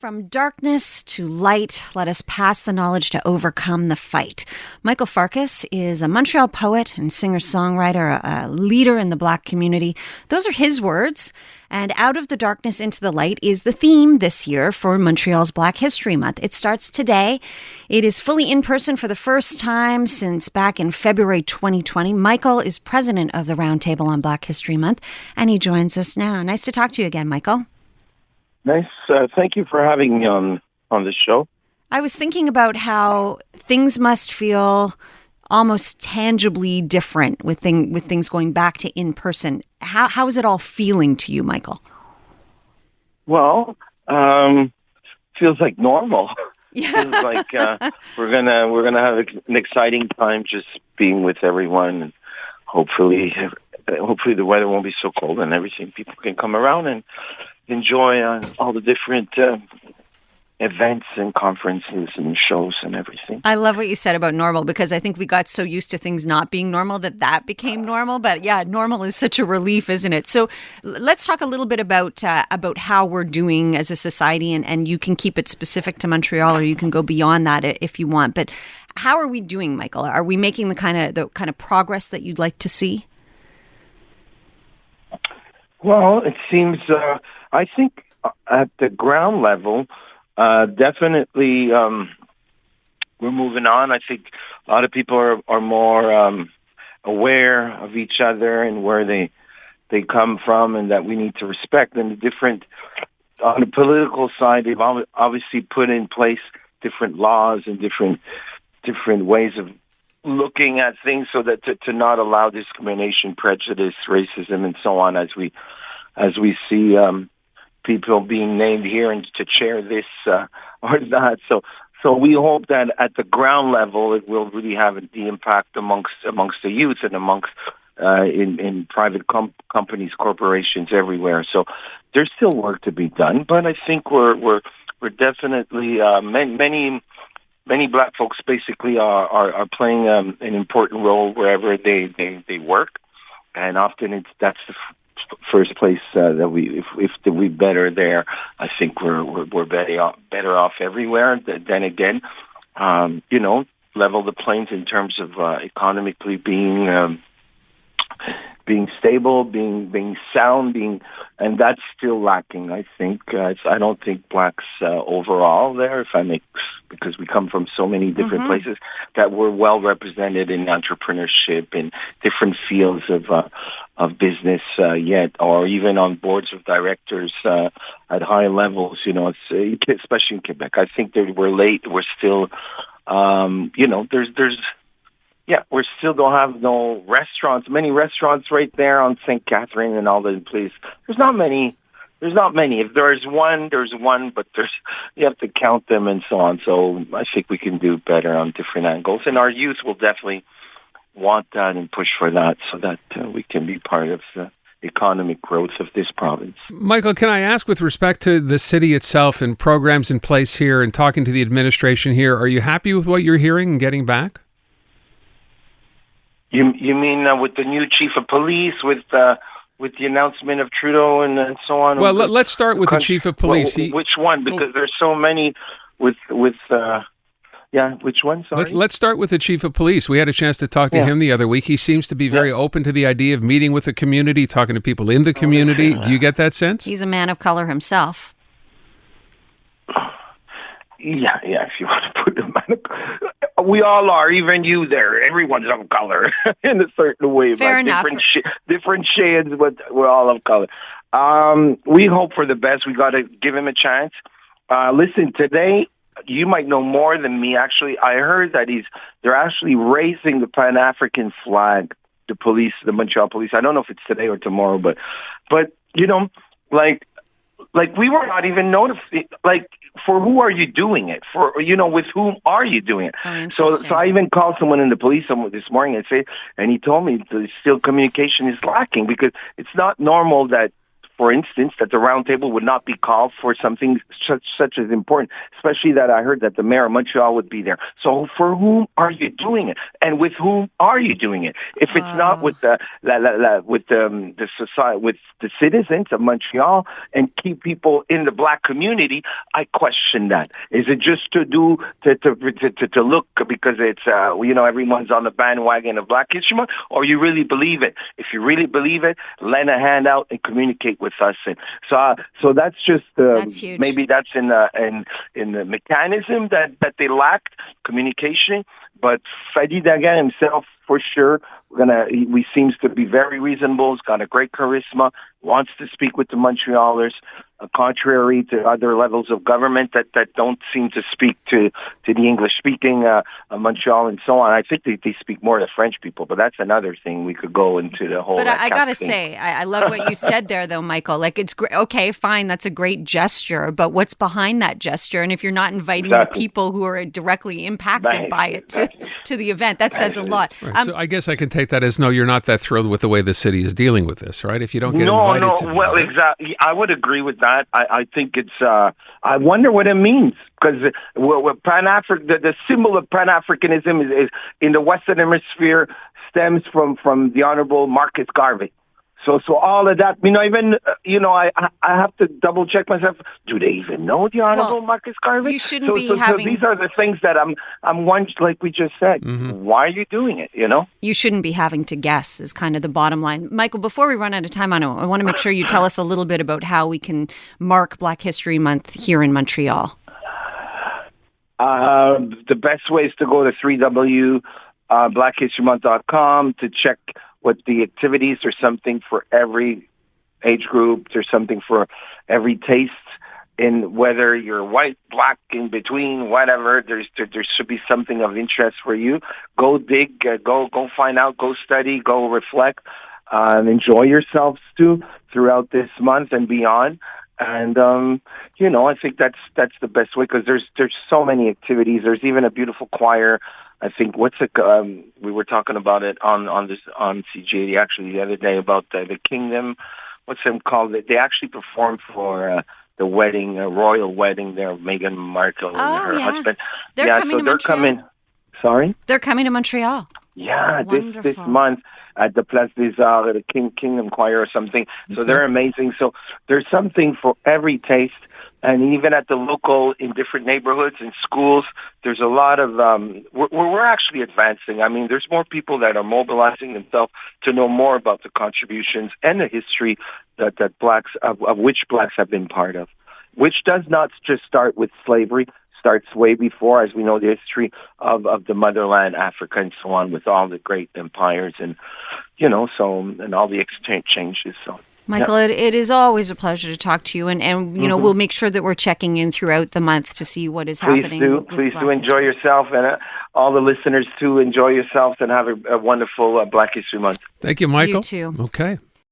From darkness to light, let us pass the knowledge to overcome the fight. Michael FARKAS is a Montreal poet and singer-songwriter, a leader in the Black community. Those are his words. And Out of the Darkness into the Light is the theme this year for Montreal's Black History Month. It starts today. It is fully in person for the first time since back in February 2020. Michael is president of the Roundtable on Black History Month, and he joins us now. Nice to talk to you again, Michael. Nice. Thank you for having me on the show. I was thinking about how things must feel almost tangibly different with things going back to in person. How is it all feeling to you, Michael? Well, feels like normal. Yeah. Feels like we're gonna have an exciting time just being with everyone, and hopefully the weather won't be so cold and everything. People can come around and enjoy all the different events and conferences and shows and everything. I love what you said about normal, because I think we got so used to things not being normal that became normal. But yeah, normal is such a relief, isn't it? So let's talk a little bit about how we're doing as a society, and you can keep it specific to Montreal, or you can go beyond that if you want. But how are we doing, Michael? Are we making the kind of progress that you'd like to see? Well, it seems, I think at the ground level, definitely we're moving on. I think a lot of people are more aware of each other and where they come from, and that we need to respect them. On the political side, they've obviously put in place different laws and different ways of looking at things, so that to not allow discrimination, prejudice, racism, and so on, as we see people being named here and to chair this or that. So we hope that at the ground level it will really have the impact amongst the youth and amongst in private companies, corporations everywhere. So there's still work to be done, but I think we're definitely many Black folks basically are playing an important role wherever they work, and often that's the first place that if we better there, I think we're better off everywhere. Then again, level the plains in terms of economically being stable, being sound, and that's still lacking. I think I don't think Blacks overall there, because we come from so many different places, that we're well represented in entrepreneurship in different fields of business yet, or even on boards of directors at high levels. Especially in Quebec. I think that we're late. We're still, we still don't have no restaurants. Many restaurants right there on St. Catherine and all the place. There's not many. If there's one, but you have to count them and so on. So I think we can do better on different angles, and our youth will definitely want that and push for that, so that we can be part of the economic growth of this province. Michael, can I ask, with respect to the city itself and programs in place here and talking to the administration here, are you happy with what you're hearing and getting back? You mean with the new chief of police, with the announcement of Trudeau and so on? Well, let's start with the chief of police. Which one? Because there's so many with which one? Sorry. Let's start with the chief of police. We had a chance to talk to him the other week. He seems to be very open to the idea of meeting with the community, talking to people in the community. Do you get that sense? He's a man of color himself. Yeah, if you want to put him on. We all are, even you there. Everyone's of color in a certain way. Fair enough. Different shades, but we're all of color. We hope for the best. We got to give him a chance. Listen, today, you might know more than me. Actually, I heard that they're actually raising the Pan-African flag. The Montreal police. I don't know if it's today or tomorrow, but like we were not even notified. Like, for who are you doing it? For, with whom are you doing it? Oh, so I even called someone in the police this morning and he told me still communication is lacking, because it's not normal that for instance, that the round table would not be called for something such as important, especially that I heard that the mayor of Montreal would be there. So for whom are you doing it? And with whom are you doing it? If it's not with the society, with the citizens of Montreal and keep people in the Black community, I question that. Is it just to look because it's everyone's on the bandwagon of Black History Month, or you really believe it? If you really believe it, lend a hand out and communicate with us. And so that's just that's huge. Maybe that's in the mechanism that they lacked communication. But Fadi Daguerre himself, for sure, he seems to be very reasonable. He's got a great charisma. Wants to speak with the Montrealers, contrary to other levels of government that don't seem to speak to the English-speaking Montreal and so on. I think they speak more to French people, but that's another thing. We could go into the whole. But I gotta say, I love what you said there, though, Michael. Like, it's great. Okay, fine, that's a great gesture, but what's behind that gesture? And if you're not inviting the people who are directly impacted by it to the event, that says a lot. Right. So I guess I can take that as no, you're not that thrilled with the way the city is dealing with this, right? If you don't get invited to be there. Exactly. I would agree with that. I think it's. I wonder what it means, because the symbol of Pan-Africanism is in the Western Hemisphere stems from the Honorable Marcus Garvey. So all of that, I have to double check myself. Do they even know the Honorable Marcus Garvey? You shouldn't be having. So these are the things that I'm wondering, like we just said. Mm-hmm. Why are you doing it? You shouldn't be having to guess is kind of the bottom line. Michael, before we run out of time, I want to make sure you tell us a little bit about how we can mark Black History Month here in Montreal. The best way is to go to www.blackhistorymonth.com to check what the activities. There's something for every age group. There's something for every taste. In whether you're white, black, in between, whatever, there should be something of interest for you. Go dig, go find out, go study, go reflect, and enjoy yourselves too throughout this month and beyond. And I think that's the best way, because there's so many activities. There's even a beautiful choir. I think we were talking about it on CJD actually the other day about the Kingdom. What's them called? They actually performed for the wedding, a royal wedding there, Meghan Markle and her husband. They're coming to Montreal. Sorry? They're coming to Montreal. Yeah, this month at the Place des Arts, the Kingdom Choir or something. So they're amazing. So there's something for every taste. And even at the local, in different neighborhoods and schools, there's a lot of, we're actually advancing. I mean, there's more people that are mobilizing themselves to know more about the contributions and the history that blacks, of which blacks have been part of, which does not just start with slavery, starts way before, as we know, the history of the motherland, Africa, and so on, with all the great empires and, and all the exchanges. So. Michael, it is always a pleasure to talk to you, and we'll make sure that we're checking in throughout the month to see what is happening. Please do enjoy yourself, and all the listeners too, enjoy yourselves and have a wonderful Black History Month. Thank you, Michael. You too. Okay.